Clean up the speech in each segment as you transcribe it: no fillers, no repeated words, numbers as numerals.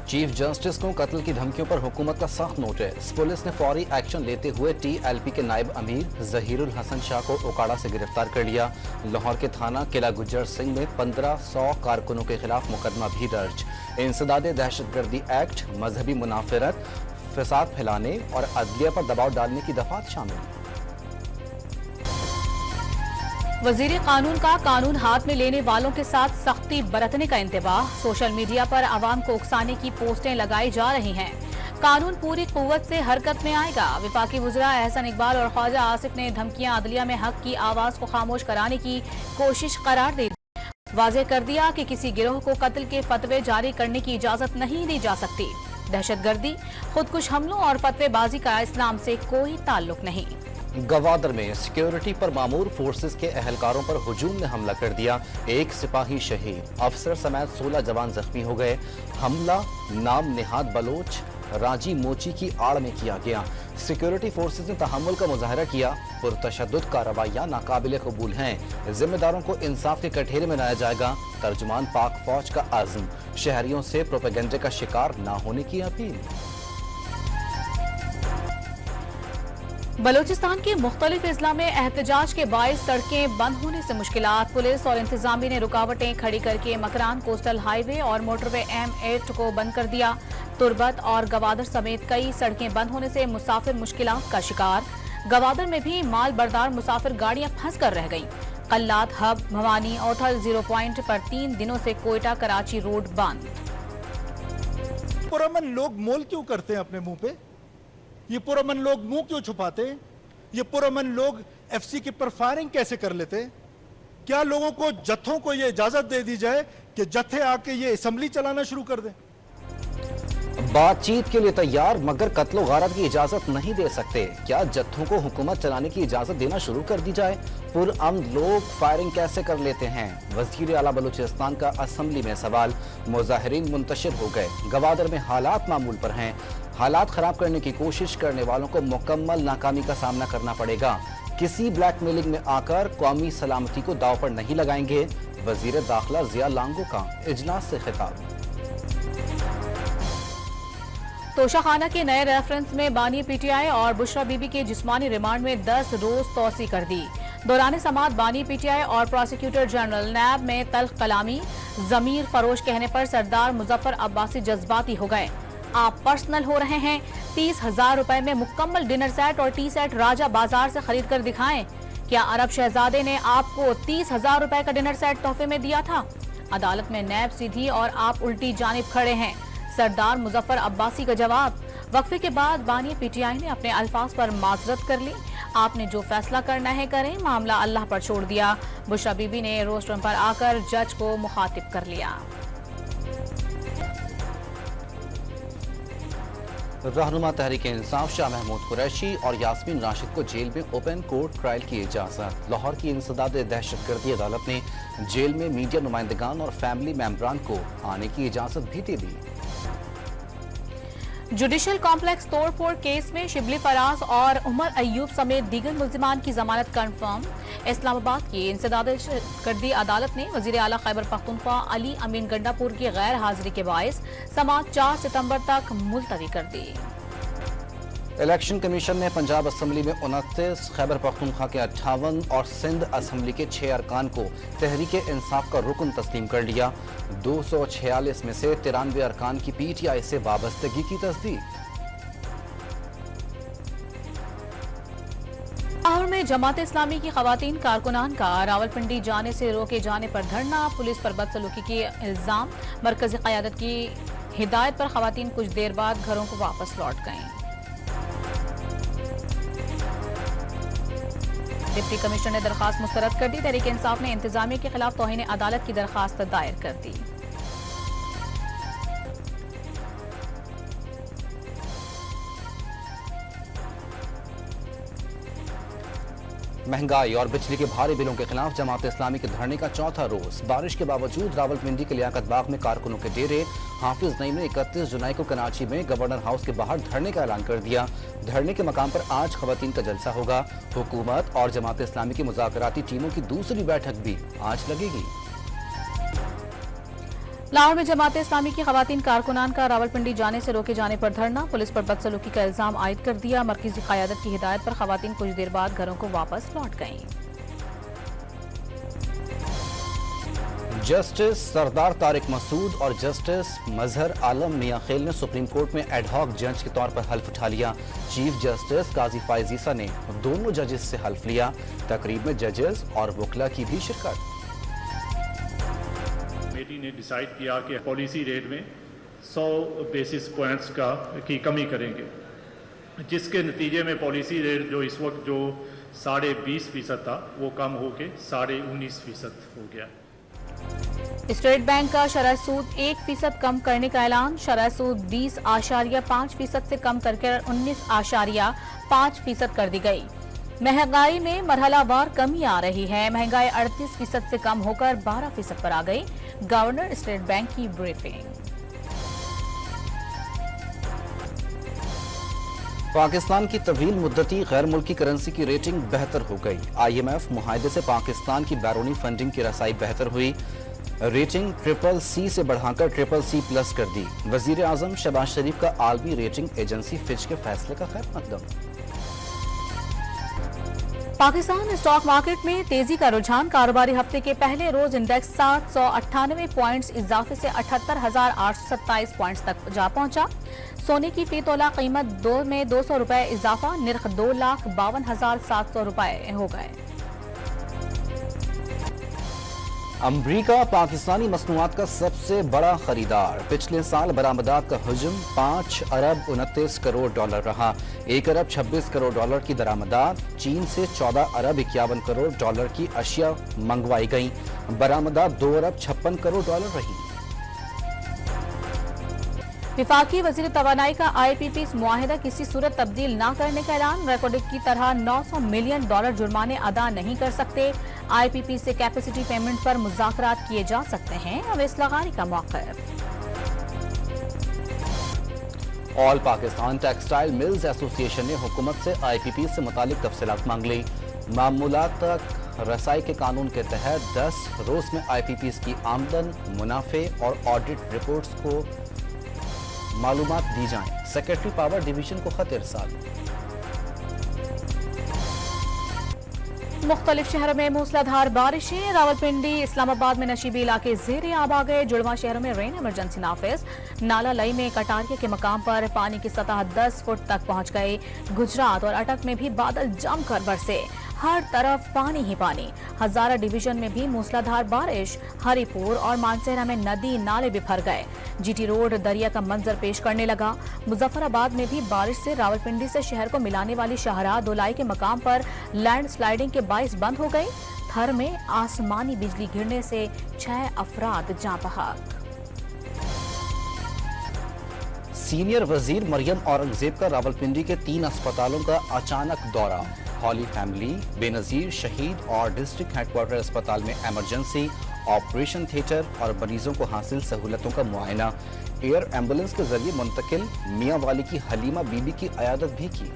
Chief justice को कत्ल की धमकियों पर हुकूमत का सख्त नोटिस। पुलिस ने फौरी एक्शन लेते हुए TLP के नायब अमीर जहीरुल हसन शाह को ओकाड़ा से गिरफ्तार कर लिया। लाहौर के थाना किला गुज्जर सिंह में 1500 कारकुनों के खिलाफ मुकदमा भी दर्ज। इंसदादे दहशतगर्दी एक्ट, मजहबी मुनाफिरत, फसाद फैलाने और अदलिया पर दबाव डालने की दफात शामिल। वजीर कानून का कानून हाथ में लेने वालों के साथ सख्ती बरतने का इंतबाह। सोशल मीडिया पर आवाम को उकसाने की पोस्टें लगाई जा रही हैं। कानून पूरी कुव्वत से हरकत में आएगा। वफाकी वज़रा एहसन इकबाल और ख्वाजा आसिफ ने धमकियां अदलिया में हक की आवाज को खामोश कराने की कोशिश करार दे दी। वाज़ेह कर दिया कि किसी गिरोह को कत्ल के फतवे जारी करने की इजाजत नहीं दी जा सकती। दहशतगर्दी, खुदकुश हमलों और फतवेबाजी का इस्लाम से कोई ताल्लुक नहीं। गवादर में सिक्योरिटी पर मामूर फोर्सेस के अहलकारों पर हुजूम ने हमला कर दिया। एक सिपाही शहीद, अफसर समेत 16 जवान जख्मी हो गए। हमला नाम निहाद बलोच राजी मोची की आड़ में किया गया। सिक्योरिटी फोर्सेस ने तहम्मुल का मुजाहरा किया। पुरतशद्दुद कार्रवाइयां नाकाबिले कबूल हैं। जिम्मेदारों को इंसाफ के कठघरे में लाया जाएगा। तर्जुमान पाक फौज का आज़म, शहरियों से प्रोपेगेंडे का शिकार न होने की अपील। बलूचिस्तान के मुख्तलिफ अजला में एहतजाज के बायस सड़कें बंद होने से मुश्किलात। पुलिस और इंतजामिया ने रुकावटें खड़ी करके मकरान कोस्टल हाईवे और मोटरवे M8 को बंद कर दिया। तुर्बत और गवादर समेत कई सड़कें बंद होने से मुसाफिर मुश्किलात का शिकार। गवादर में भी माल बरदार मुसाफिर गाड़ियां फंस कर रह गईं। कल्लात हब, भवानी, औथल 0 पॉइंट पर 3 दिनों से कोयटा कराची रोड बंद। पुरअमन लोग मोल क्यों करते हैं अपने मुंह पे? ये पुरअमन लोग मुंह क्यों छुपाते हैं? ये पुरअमन लोग FC के पर फायरिंग कैसे कर लेते हैं? क्या लोगों को, जत्थों को ये इजाजत दे दी जाए कि जत्थे आके ये असेंबली चलाना शुरू कर दें? बातचीत के लिए तैयार मगर कत्लो गारत की इजाजत नहीं दे सकते। क्या जत्थों को हुकूमत चलाने की इजाजत देना शुरू कर दी जाए? पुरअमन लोग फायरिंग कैसे कर लेते हैं? वज़ीर आला बलूचिस्तान का असेंबली में सवाल। मुजाहिरीन मुंतशिर हो गए। गवादर में हालात मामूल पर हैं। हालात खराब करने की कोशिश करने वालों को मुकम्मल नाकामी का सामना करना पड़ेगा। किसी ब्लैकमेलिंग में आकर कौमी सलामती को दाव पर नहीं लगाएंगे। वजीर दाखिला जिया लांगो का इजलास से खिताब। तोशाखाना के नए रेफरेंस में बानी PTI और बुशरा बीबी के जिस्मानी रिमांड में 10 रोज तोसी कर दी। दौरान समाअत बानी PTI और प्रोसिक्यूटर जनरल नैब में तल्ख कलामी, जमीर फरोश कहने पर सरदार मुजफ्फर अब्बासी जज्बाती हो गए। आप पर्सनल हो रहे हैं। 30,000 रुपए में मुकम्मल डिनर सेट और टी सेट राजा बाजार से खरीद कर दिखाएं। क्या अरब शहजादे ने आपको 30,000 रुपए का डिनर सेट तोहफे में दिया था? अदालत में नैब सीधी और आप उल्टी जानिब खड़े हैं। सरदार मुजफ्फर अब्बासी का जवाब। वक्फे के बाद बानी PTI ने अपने अल्फाज पर माजरत कर ली। आपने जो फैसला करना है करें, मामला अल्लाह पर छोड़ दिया। बुशरा बीबी ने रोस्ट्रम पर आकर जज को मुखातिब कर लिया। रहनुमा तहरीक इंसाफ शाह महमूद कुरैशी और यास्मीन राशिद को जेल में ओपन कोर्ट ट्रायल की इजाजत। लाहौर की इंसदाद दहशतगर्दी अदालत ने जेल में मीडिया नुमाइंदगान और फैमिली मेंबरान को आने की इजाजत भी दे दी। जुडिशल कॉम्प्लेक्स तोड़फोड़ केस में शिबली फराज और उमर अयूब समेत दीगर मुल्जिमान की जमानत कंफर्म। इस्लामाबाद की इंसदाद दहशतगर्दी अदालत ने वजीर आला खैबर पख्तूनख्वा अली अमीन गंडापुर की गैर हाजिरी के बायस समाअत 4 सितंबर तक मुलतवी कर दी। इलेक्शन कमीशन ने पंजाब असम्बली में 29, खैबर पख्तूनख्वा के 58 और सिंध असम्बली के 6 अरकान को तहरीक इंसाफ का रुकन तस्लीम कर लिया। 246 में से 93 अरकान की PTI से वाबस्तगी की तस्दीक। लाहौर में जमात इस्लामी की खवातीन कारकुनान का रावलपिंडी जाने से रोके जाने पर धरना। पुलिस पर बदसलूकी के इल्जाम। मरकजी क़यादत की हिदायत पर खवातीन कुछ देर बाद घरों को वापस लौट गईं। डिप्टी कमिश्नर ने दरखास्त मुस्तरद कर दी। तहरीक इंसाफ ने इंतजामिया के खिलाफ तौहीन अदालत की दरखास्त दायर कर दी। महंगाई और बिजली के भारी बिलों के खिलाफ जमात इस्लामी के धरने का चौथा रोज। बारिश के बावजूद रावलपिंडी के लियाकत बाग में कारकुनों के डेरे। हाफिज नईम ने 31 जुलाई को कराची में गवर्नर हाउस के बाहर धरने का ऐलान कर दिया। धरने के मकाम पर आज खवातीन का जलसा होगा। हुकूमत और जमात इस्लामी की मुज़ाकराती टीमों की दूसरी बैठक भी आज लगेगी। लाहौर में जमात इस्लामी की खवातीन कारकुनान का रावलपिंडी जाने से रोके जाने पर धरना, पुलिस पर बदसलूकी का इल्जाम आयद कर दिया। मरकजी क़यादत की हिदायत पर खवातीन कुछ देर बाद घरों को वापस लौट गईं। जस्टिस सरदार तारिक मसूद और जस्टिस मजहर आलम मियां खेल ने सुप्रीम कोर्ट में एडहॉक जज के तौर पर हल्फ उठा लिया। चीफ जस्टिस काजी फाइज ईसा ने दोनों जजेस से हल्फ लिया। तकरीब में जजेस और वकला की भी शिरकत। कमेटी ने डिसाइड किया कि पॉलिसी रेट में 100 बेसिस पॉइंट्स की कमी करेंगे, जिसके नतीजे में पॉलिसी रेट जो इस वक्त जो 20.5% था वो कम होकर 19.5% हो गया। स्टेट बैंक का शरह सूद 1% कम करने का ऐलान। शरह सूद 20.5% से कम करके 19.5% कर दी गई। महंगाई में मरहलावार कमी आ रही है। महंगाई 38% से कम होकर 12% पर आ गई। गवर्नर स्टेट बैंक की ब्रीफिंग। पाकिस्तान की तवील मुद्दती गैर मुल्की करेंसी की रेटिंग बेहतर हो गई। IMF मुआहदे से पाकिस्तान की बैरूनी फंडिंग की रसाई बेहतर हुई। रेटिंग CCC से बढ़ाकर CCC+ कर दी। वजीर आजम शहबाज शरीफ का आलमी रेटिंग एजेंसी फिच के फैसले का खैर मकदम। पाकिस्तान स्टॉक मार्केट में तेजी का रुझान। कारोबारी हफ्ते के पहले रोज इंडेक्स 798 पॉइंट्स इजाफे से 78,827 पॉइंट्स तक जा पहुंचा। सोने की फी तोला कीमत 200 रुपए इजाफा, निर्ख 2,52,700 रुपए हो गए। अमरीका पाकिस्तानी मसनूआत का सबसे बड़ा खरीदार। पिछले साल बरामदात का हजम $5 अरब 29 करोड़ रहा। $1 अरब 26 करोड़ की दरामदात। चीन से $14 अरब 51 करोड़ की अशिया मंगवाई गई। बरामदात $2 अरब 56 करोड़ रही। विफाकी वजीर तवानाई का IPP मुआहिदा किसी सूरत तब्दील न करने का ऐलान। रिकॉर्ड की तरह $900 मिलियन जुर्माने अदा नहीं कर सकते। IPP से कैपेसिटी पेमेंट पर मुज़ाकरात किए जा सकते हैं। अवैस लगानी का मौक़िफ़। All Pakistan textile mills association ने हुकूमत से IPP से मुतालिक तफसीलात मांग ली। मामूलात तक रसाई के कानून के तहत 10 रोज में IPP की आमदन, मुनाफे और ऑडिट रिपोर्ट्स को मालूमात दी जाएं। सेक्रेटरी पावर डिवीजन को खत इरसाल। मुख्तलिफ शहरों में मूसलाधार बारिशें। रावलपिंडी, इस्लामाबाद में नशीबी इलाके ज़ेरे आब आ गए। जुड़वा शहरों में रेन इमरजेंसी नाफिज। नाला लई में कटारिया के मकाम पर पानी की सतह 10 फुट तक पहुंच गई। गुजरात और अटक में भी बादल जमकर बरसे। हर तरफ पानी ही पानी। हजारा डिवीजन में भी मूसलाधार बारिश। हरिपुर और मानसेरा में नदी नाले बिफर गए। GT रोड दरिया का मंजर पेश करने लगा। मुजफ्फराबाद में भी बारिश से रावलपिंडी से शहर को मिलाने वाली शाहराह दोलाई के मकाम पर लैंड स्लाइडिंग के बाइस बंद हो गई। थर में आसमानी बिजली गिरने से 6 अफराद जाँ बहक। सीनियर वजीर मरियम औरंगजेब का रावलपिंडी के 3 अस्पतालों का अचानक दौरा। हॉली फैमिली, बेनजीर शहीद और डिस्ट्रिक्ट हेडक्वार्टर अस्पताल में इमरजेंसी, ऑपरेशन थिएटर और मरीजों को हासिल सहूलतों का मुआयना। एयर एम्बुलेंस के जरिए मुंतकिल। मियां वाली की हलीमा बीबी की अयादत भी की।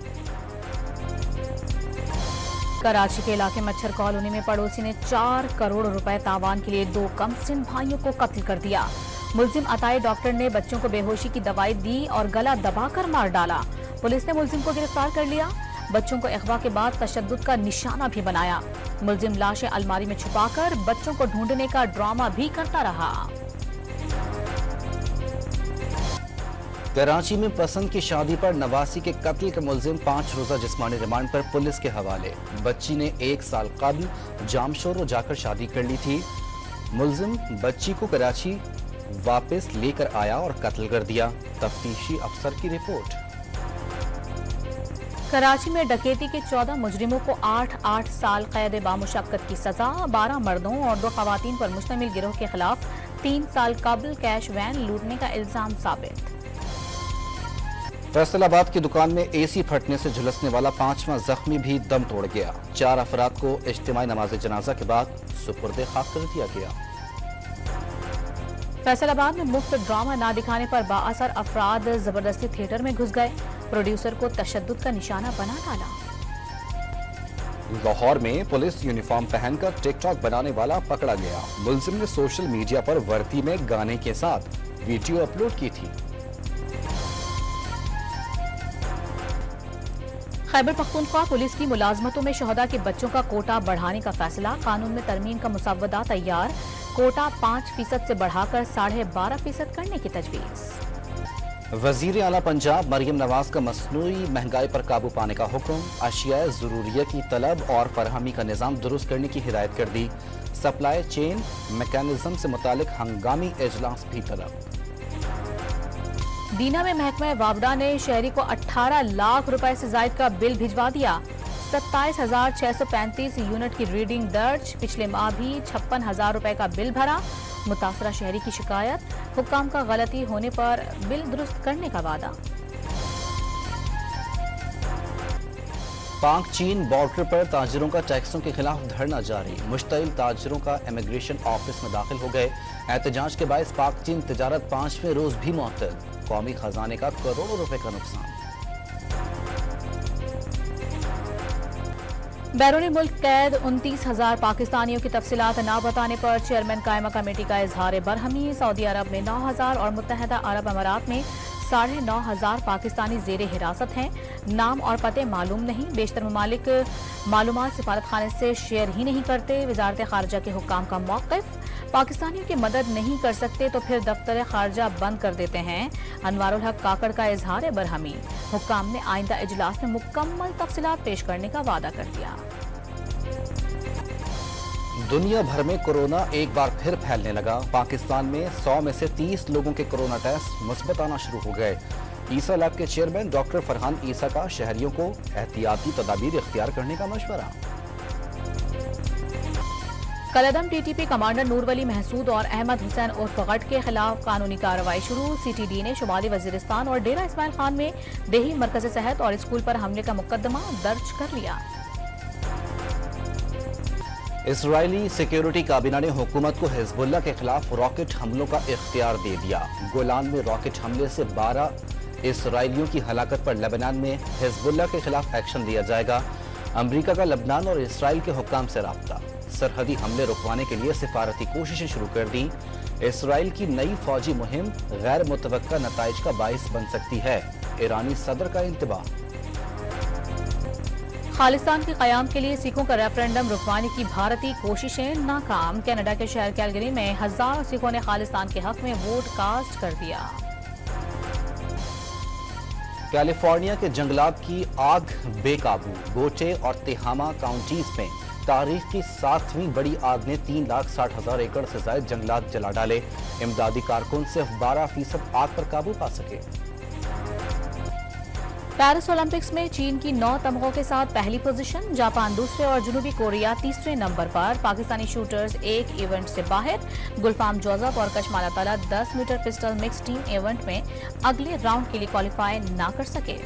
कराची के इलाके मच्छर कॉलोनी में पड़ोसी ने 4 करोड़ रुपए तावान के लिए 2 कमसिन भाइयों को कत्ल कर दिया। मुलजिम अताई डॉक्टर ने बच्चों को बेहोशी की दवाई दी और गला दबाकर मार डाला। पुलिस ने मुलजिम को गिरफ्तार कर लिया। बच्चों को अगवा के बाद तशद्दुद का निशाना भी बनाया। मुलजिम लाशें अलमारी में छुपाकर बच्चों को ढूंढने का ड्रामा भी करता रहा। कराची में पसंद की शादी पर नवासी के कत्ल के मुलजिम 5 रोजा जिस्मानी रिमांड पर पुलिस के हवाले। बच्ची ने 1 साल कबल जामशोरो जाकर शादी कर ली थी। मुलजिम बच्ची को कराची वापस लेकर आया और कत्ल कर दिया। तफ्तीशी अफसर की रिपोर्ट। कराची में डकैती के 14 मुजरिमों को 8-8 साल कैद बामुशक्कत की सजा। 12 मर्दों और 2 खवातीन पर मुश्तमिल गिरोह के खिलाफ 3 साल कबल कैश वैन लूटने का इल्जाम साबित। फैसलाबाद की दुकान में AC फटने से झुलसने वाला 5वां जख्मी भी दम तोड़ गया। 4 अफराद को इज्तिमाई नमाज जनाजा के बाद सुपुर्द खाक कर दिया गया। फैसलाबाद में मुफ्त ड्रामा ना दिखाने पर बाअसर अफराद जबरदस्ती थिएटर में घुस गए। प्रोड्यूसर को तशद्दुद का निशाना बना डाला। लाहौर में पुलिस यूनिफॉर्म पहनकर टिकटॉक बनाने वाला पकड़ा गया। मुलजिम ने सोशल मीडिया पर वर्दी में गाने के साथ वीडियो अपलोड की थी। खैबर पख्तूनख्वा पुलिस की मुलाजमतों में शहदा के बच्चों का कोटा बढ़ाने का फैसला। कानून में तरमीम का मुसव्वदा तैयार। कोटा 5% से बढ़ाकर 12.5% करने की तजवीज़। वजीर आला पंजाब मरियम नवाज का मसनूई महंगाई पर काबू पाने का हुक्म। अशियाए ज़रूरिया की तलब और फरहमी का निज़ाम दुरुस्त करने की हिदायत कर दी। सप्लाई चेन मैकेनिज्म से मुतालिक हंगामी इजलास भी तलब। दीना में महकमा वावडा ने शहरी को 18 लाख रुपए से जायद का बिल भिजवा दिया। 27,635 यूनिट की रीडिंग दर्ज। पिछले माह भी 56,000 रुपए का बिल भरा। मुतासरा शहरी की शिकायत। हुक्काम का गलती होने पर बिल दुरुस्त करने का वादा। पाक चीन बॉर्डर पर ताजिरों का टैक्सों के खिलाफ धरना जारी। मुश्तइल ताजिरों का इमिग्रेशन ऑफिस में दाखिल हो गए। एहतजाज के बायस पाक चीन तिजारत 5वें रोज भी मुअत्तल। कौमी खजाने का करोड़ों रुपए का नुकसान। बैरूनी मुल्क कैद 29,000 पाकिस्तानियों की तफसीलात न बताने पर चेयरमैन कायमा कमेटी का इजहार बरहमी। सऊदी अरब में 9,000 और मुत्तहदा अरब अमारात में 9,500 पाकिस्तानी जेर हिरासत हैं। नाम और पते मालूम नहीं। बेशतर ममालिक मालूमात सिफारत खाने से शेयर ही नहीं करते। वजारत खारजा के हुक्काम का मौक़िफ़। पाकिस्तानियों की मदद नहीं कर सकते तो फिर दफ्तर खारजा बंद कर देते हैं। अनवारुल हक काकड़ का इजहार बरहमी। हुक्काम ने आइंदा इजलास में मुकम्मल तफसीलात पेश करने का वादा कर दिया। दुनिया भर में कोरोना एक बार फिर फैलने लगा। पाकिस्तान में 100 में से 30 लोगों के कोरोना टेस्ट मुस्बत आना शुरू हो गए। ईसा लैब के चेयरमैन डॉक्टर फरहान ईसा का शहरियों को एहतियाती तदाबीर इख्तियार करने का मशवरा। कलदम टीटीपी कमांडर नूरवली महसूद और अहमद हुसैन उर्फ गट के खिलाफ कानूनी कार्रवाई शुरू। सीटीडी ने शुमाली वजीरिस्तान और डेरा इस्माइल खान में देही मरकज सेहत और स्कूल पर हमले का मुकदमा दर्ज कर लिया। इसराइली सिक्योरिटी काबीना ने हुकूमत को हिजबुल्लाह के खिलाफ रॉकेट हमलों का इख्तियार दे दिया। गोलान में रॉकेट हमले से 12 इसराइलियों की हलाकत पर लेबनान में हिजबुल्लाह के खिलाफ एक्शन लिया जाएगा। अमरीका का लेबनान और इसराइल के हुक्काम से राब्ता। सरहदी हमले रुकवाने के लिए सिफारती कोशिशें शुरू कर दी। इसराइल की नई फौजी मुहिम गैर मुतवक्का नताइज का बाइस बन सकती है। ईरानी सदर का इंतबाह। खालिस्तान के कयाम के लिए सिखों का रेफरेंडम रुकवाने की भारतीय कोशिशें नाकाम। कनाडा के शहर कैलगरी में हजारों सिखों ने खालिस्तान के हक में वोट कास्ट कर दिया। कैलिफोर्निया के जंगलात की आग बेकाबू। गोटे और तेहामा काउंटीज में तारीख की 7वीं बड़ी आग ने 3,60,000 एकड़ से ज्यादा जंगलात जला डाले। इमदादी कारकुन सिर्फ 12% आग पर काबू पा सके। पेरिस ओलंपिक्स में चीन की 9 तमगों के साथ पहली पोजीशन। जापान दूसरे और जनूबी कोरिया तीसरे नंबर पर। पाकिस्तानी शूटर्स एक इवेंट से बाहर। गुलफाम जोजफ और Kashmala Talat 10 metre pistol mix team event में अगले राउंड के लिए क्वालिफाई ना कर सके।